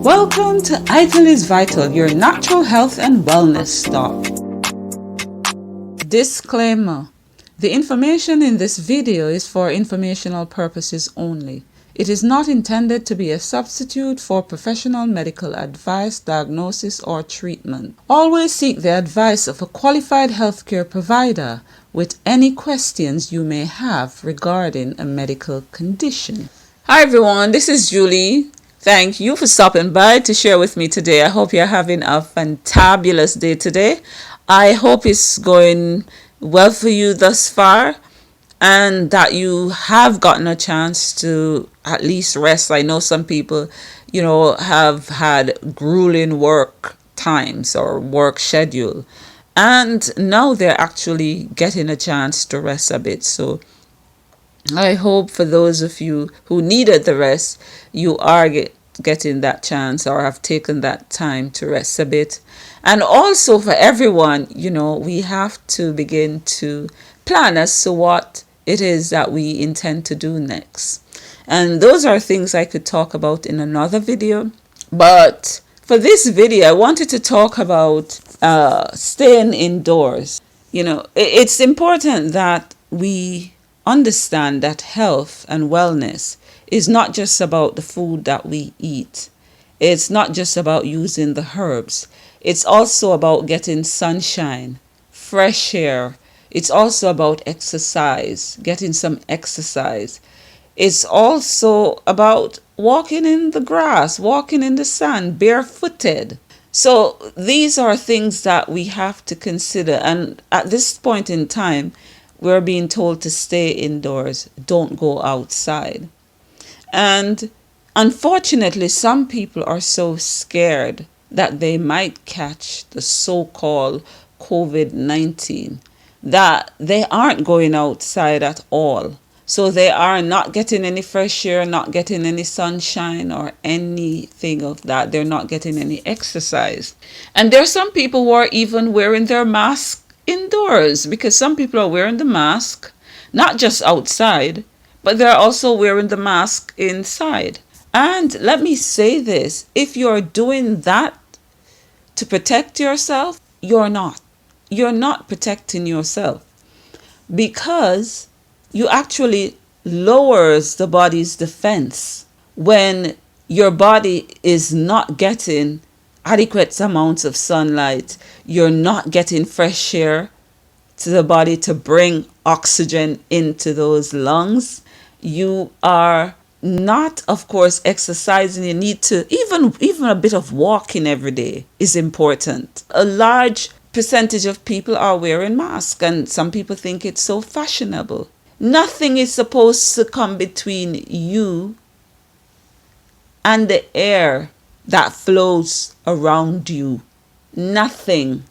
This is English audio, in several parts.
Welcome to Ital is Vital, your natural health and wellness stop. Disclaimer: the information in this video is for informational purposes only. It is not intended to be a substitute for professional medical advice, diagnosis, or treatment. Always seek the advice of a qualified healthcare provider with any questions you may have regarding a medical condition. Hi everyone, this is Julie. Thank you for stopping by to share with me today. I hope you're having a fantabulous day today. I hope it's going well for you thus far and that you have gotten a chance to at least rest. I know some people, have had grueling work times or work schedule, and now they're actually getting a chance to rest a bit. So I hope for those of you who needed the rest, you are getting that chance or have taken that time to rest a bit. And also for everyone, we have to begin to plan as to what it is that we intend to do next. And those are things I could talk about in another video. But for this video, I wanted to talk about staying indoors. It's important that we understand that health and wellness is not just about the food that we eat. It's not just about using the herbs. It's also about getting sunshine, fresh air. It's also about exercise, getting some exercise. It's also about walking in the grass, walking in the sun, barefooted. So these are things that we have to consider. And at this point in time, we're being told to stay indoors, don't go outside. And unfortunately, some people are so scared that they might catch the so-called COVID-19 that they aren't going outside at all. So they are not getting any fresh air, not getting any sunshine or anything of that. They're not getting any exercise. And there are some people who are even wearing their mask indoors, because some people are wearing the mask, not just outside, but they're also wearing the mask inside. And let me say this, if you're doing that to protect yourself, you're not protecting yourself, because you actually lowers the body's defense when your body is not getting adequate amounts of sunlight. You're not getting fresh air to the body to bring oxygen into those lungs. You are not, of course, exercising. You need to, even a bit of walking every day is important. A large percentage of people are wearing masks, and some people think it's so fashionable. Nothing is supposed to come between you and the air that flows around you. Nothing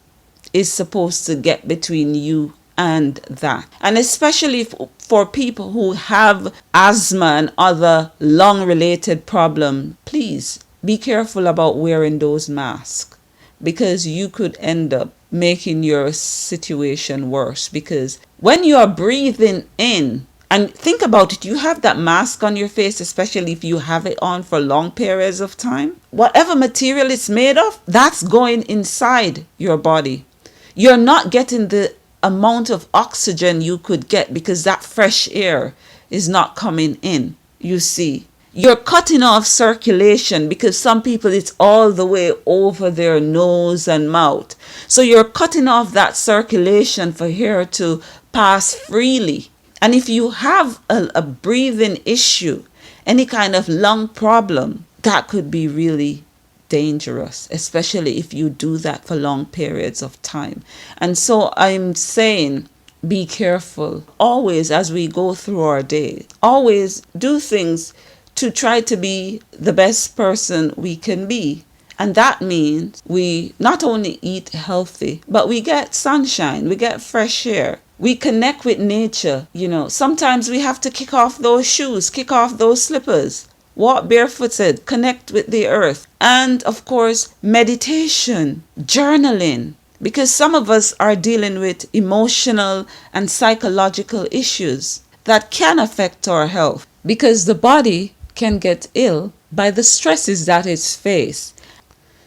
is supposed to get between you and that. And especially for people who have asthma and other lung-related problems, please be careful about wearing those masks, because you could end up making your situation worse. Because when you are breathing in, and think about it, you have that mask on your face, especially if you have it on for long periods of time. Whatever material it's made of, that's going inside your body. You're not getting the amount of oxygen you could get because that fresh air is not coming in. You see, you're cutting off circulation, because some people it's all the way over their nose and mouth. So you're cutting off that circulation for air to pass freely. And if you have a breathing issue, any kind of lung problem, that could be really dangerous, especially if you do that for long periods of time. And so I'm saying, be careful. Always, as we go through our day, always do things to try to be the best person we can be. And that means we not only eat healthy, but we get sunshine, we get fresh air. We connect with nature. Sometimes we have to kick off those shoes, kick off those slippers, walk barefooted, connect with the earth. And of course, meditation, journaling, because some of us are dealing with emotional and psychological issues that can affect our health, because the body can get ill by the stresses that it's faced.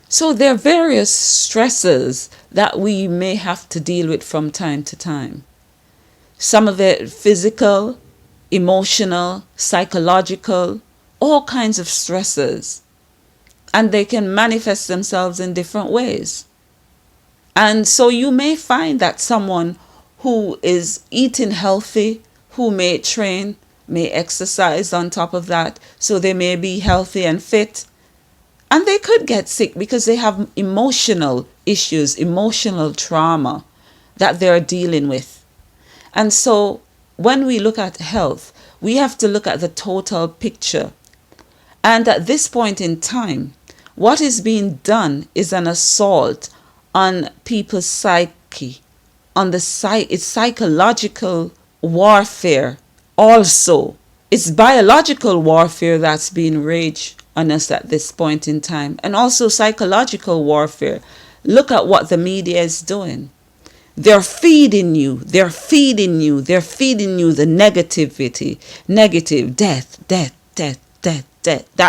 So there are various stresses that we may have to deal with from time to time. Some of it physical, emotional, psychological, all kinds of stresses. And they can manifest themselves in different ways. And so you may find that someone who is eating healthy, who may train, may exercise on top of that, so they may be healthy and fit, and they could get sick because they have emotional issues, emotional trauma that they're dealing with. And so when we look at health, we have to look at the total picture. And at this point in time, what is being done is an assault on people's psyche, on it's psychological warfare also. It's biological warfare that's being waged on us at this point in time, and also psychological warfare. Look at what the media is doing. They're feeding you the negativity, negative, death.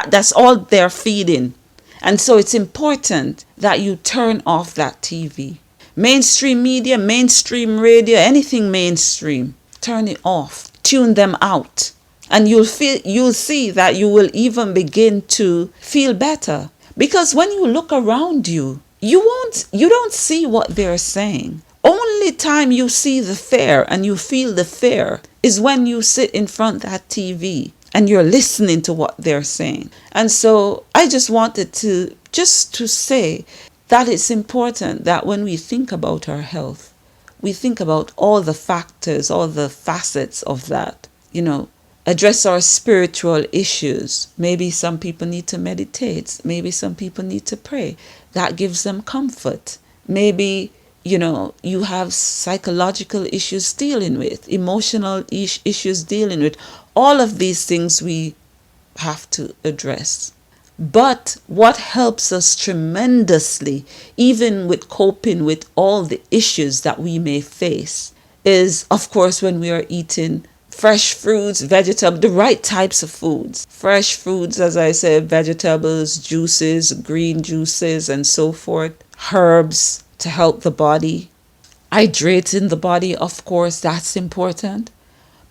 That's all they're feeding. And so it's important that you turn off that TV. Mainstream media, mainstream radio, anything mainstream, turn it off. Tune them out. And you'll see that you will even begin to feel better. Because when you look around you, you don't see what they're saying. Only time you see the fear and you feel the fear is when you sit in front of that TV and you're listening to what they're saying. And so I just wanted to say that it's important that when we think about our health, we think about all the factors, all the facets of that, address our spiritual issues. Maybe some people need to meditate. Maybe some people need to pray. That gives them comfort. Maybe, you have psychological issues dealing with, emotional issues dealing with. All of these things we have to address. But what helps us tremendously, even with coping with all the issues that we may face, is, of course, when we are eating fresh fruits, vegetables, the right types of foods. Fresh foods, as I said, vegetables, juices, green juices, and so forth. Herbs to help the body. Hydrating the body, of course, that's important.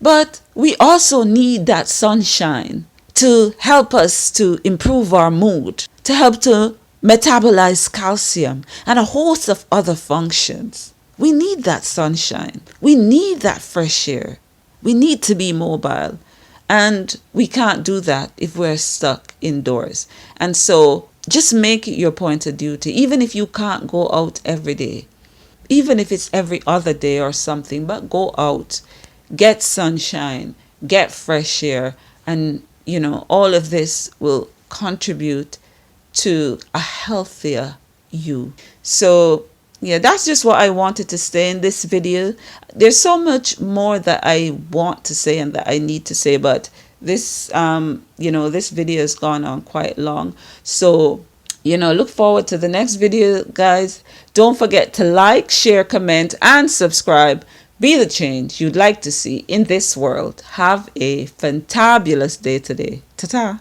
But we also need that sunshine to help us to improve our mood, to help to metabolize calcium and a host of other functions. We need that sunshine. We need that fresh air. We need to be mobile. And we can't do that if we're stuck indoors. And so just make it your point of duty, even if you can't go out every day, even if it's every other day or something, but go out, get sunshine, get fresh air, and all of this will contribute to a healthier you. So yeah, that's just what I wanted to say in this video. There's so much more that I want to say and that I need to say, but this this video has gone on quite long. So look forward to the next video, guys. Don't forget to like, share, comment, and subscribe. Be the change you'd like to see in this world. Have a fantabulous day today. Ta-ta.